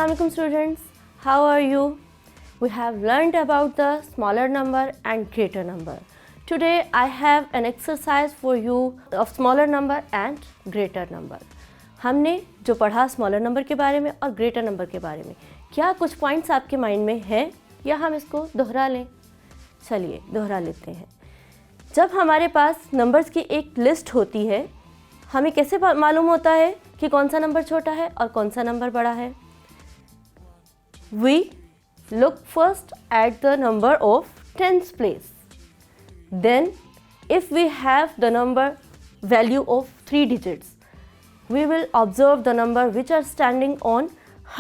Assalamualaikum students, how are you? We have learned about the smaller number and greater number. Today I have an exercise for you of smaller number and greater number. हमने जो पढ़ा smaller number के बारे में और greater number के बारे में, क्या कुछ पॉइंट्स आपके माइंड में है या हम इसको दोहरा लें? चलिए दोहरा लेते हैं. जब हमारे पास नंबर्स की एक लिस्ट होती है, हमें कैसे मालूम होता है कि कौन सा नंबर छोटा है और कौन सा नंबर बड़ा है? We look first at the number of tens place. Then if we have the number value of 3 digits, we will observe the number which are standing on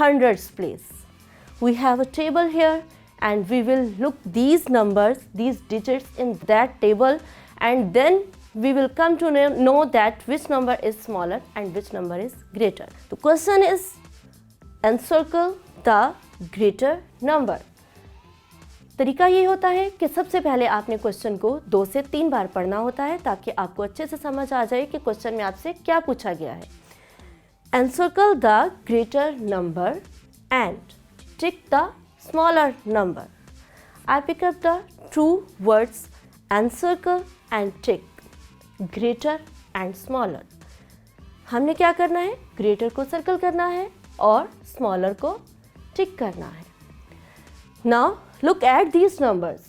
hundreds place. We have a table here and we will look these numbers, these digits in that table, and then we will come to know that which number is smaller and which number is greater. The question is encircle the greater number. तरीका ये होता है कि सबसे पहले आपने question को 2 से 3 बार पढ़ना होता है ताकि आपको अच्छे से समझ आ जाए कि क्वेश्चन में आपसे क्या पूछा गया है. Encircle the greater number and tick the smaller number. I pick up the two words encircle and tick, greater and smaller. हमने क्या करना है? ग्रेटर को सर्कल करना है और स्मॉलर को टिक करना है. Now look at these numbers.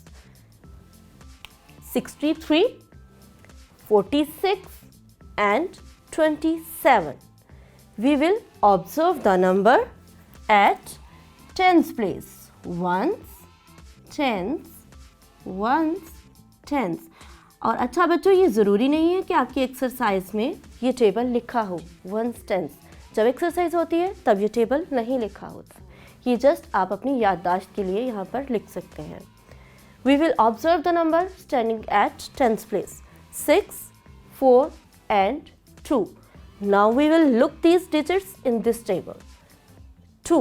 63, 46 and 27. We will observe the number at tens place. Ones, tens, ones, tens. और अच्छा बच्चों, ये ज़रूरी नहीं है कि आपकी एक्सरसाइज में ये टेबल लिखा हो वंस टेंस. जब एक्सरसाइज होती है तब ये टेबल नहीं लिखा होता. ये जस्ट आप अपनी याददाश्त के लिए यहाँ पर लिख सकते हैं. We will observe the number standing at tens place 6, 4 and 2. Now we will look these digits in this table. 2.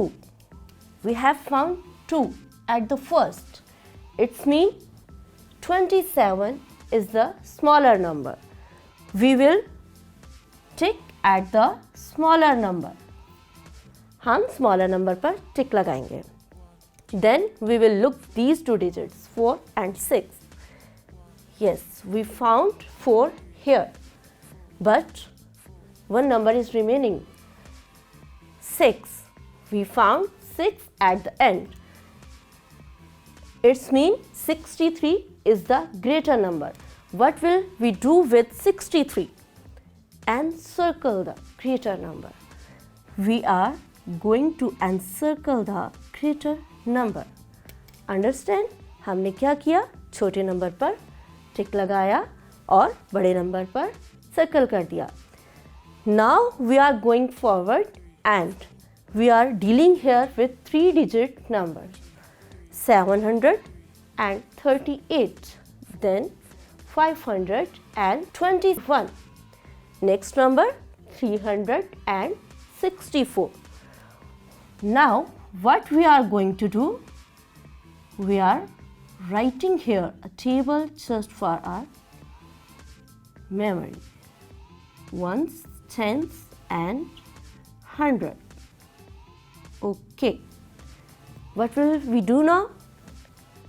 We have found 2 at the first. It's mean 27 is the smaller number. We will tick at the smaller number. हम smaller number पर tick लगाएंगे. Then we will look these two digits 4 and 6. Yes, we found 4 here, but one number is remaining. 6. We found 6 at the end. It's mean 63 is the greater number. What will we do with 63? Encircle the greater number. We are going to encircle the greater number. Understand? हमने क्या किया? छोटे number पर टिक लगाया और बड़े number पर circle कर दिया. Now we are going forward and we are dealing here with 3-digit numbers. 738, then 521. Next number 364. Now what we are going to do? We are writing here a table just for our memory. Ones, tens and 100. Okay. What will we do now?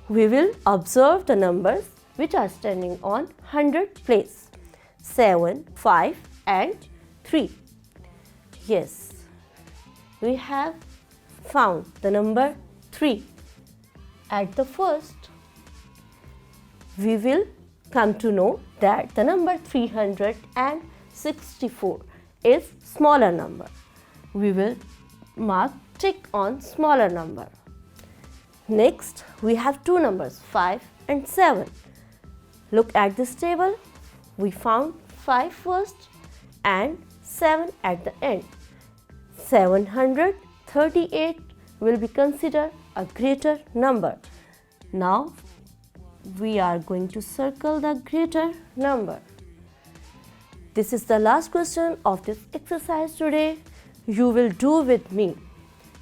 We will observe the numbers which are standing on 100 place. 7, 5 and 3. Yes, we have found the number 3 at the first. We will come to know that the number 364 is smaller number. We will mark tick on smaller number. Next, we have two numbers 5 and 7. Look at this table. We found 5 first and 7 at the end. 738 will be considered a greater number. Now we are going to circle the greater number. This is the last question of this exercise today. You will do with me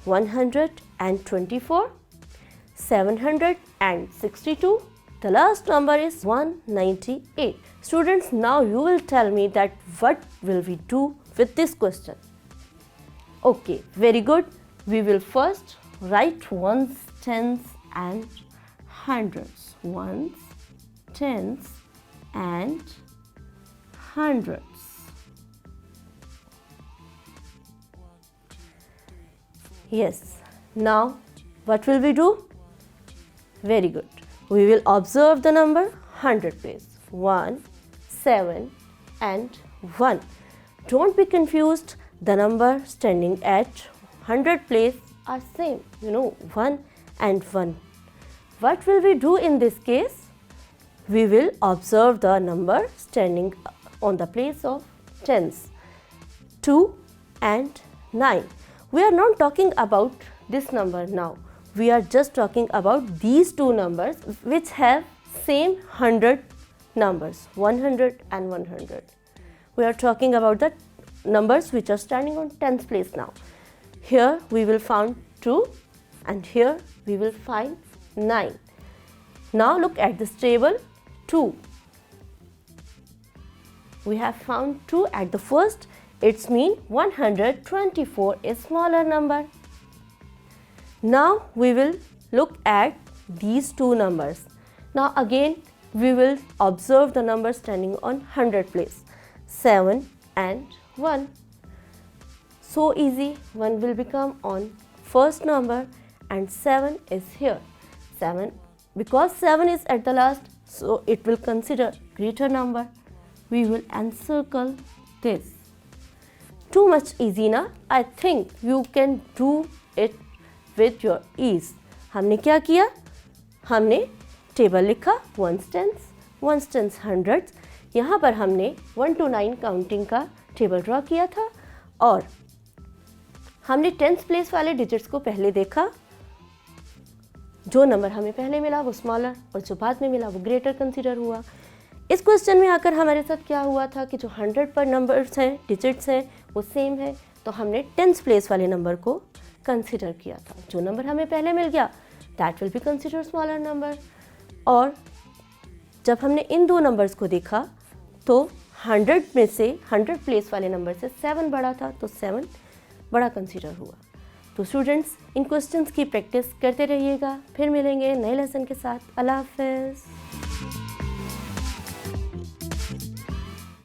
124, 762. The last number is 198. Students, now you will tell me that what will we do with this question. Okay, very good. We will first write ones, tens and hundreds. Ones, tens and hundreds. Yes. Now what will we do? Very good. We will observe the number 100 place. 1, 7 and 1. Don't be confused. The number standing at 100 place are same. 1 and 1. What will we do in this case? We will observe the number standing on the place of tens. 2 and 9. We are not talking about this number now. We are just talking about these two numbers which have same 100 numbers, 100 and 100. We are talking about the numbers which are standing on tens place now. Here we will find 2 and here we will find 9. Now look at this table. 2. We have found 2 at the first. It means 124 is smaller number. Now we will look at these two numbers. Now again we will observe the number standing on 100 place. 7 and 1. So easy. 1 will become on first number and 7 is here. 7, because 7 is at the last, so it will consider greater number. We will encircle this. Too much easy na? I think you can do it with your ease. हमने क्या किया? हमने table लिखा ones tens hundreds. यहाँ पर हमने 1 to 9 counting का table draw किया था और हमने टेंस प्लेस वाले डिजिट्स को पहले देखा. जो नंबर हमें पहले मिला वो स्मॉलर और जो बाद में मिला वो ग्रेटर कंसीडर हुआ. इस क्वेश्चन में आकर हमारे साथ क्या हुआ था कि जो 100 पर नंबर्स हैं, डिजिट्स हैं, वो सेम है, तो हमने टेंस प्लेस वाले नंबर को कंसीडर किया था. जो नंबर हमें पहले मिल गया that will be consider smaller number. और जब हमने इन दो नंबर्स को देखा तो 100 में से 100 प्लेस वाले नंबर से 7 बड़ा था, तो 7 बड़ा कंसीडर हुआ. तो स्टूडेंट्स, इन क्वेश्चंस की प्रैक्टिस करते रहिएगा. फिर मिलेंगे नए लेसन के साथ. अल्लाह हाफ़िज़.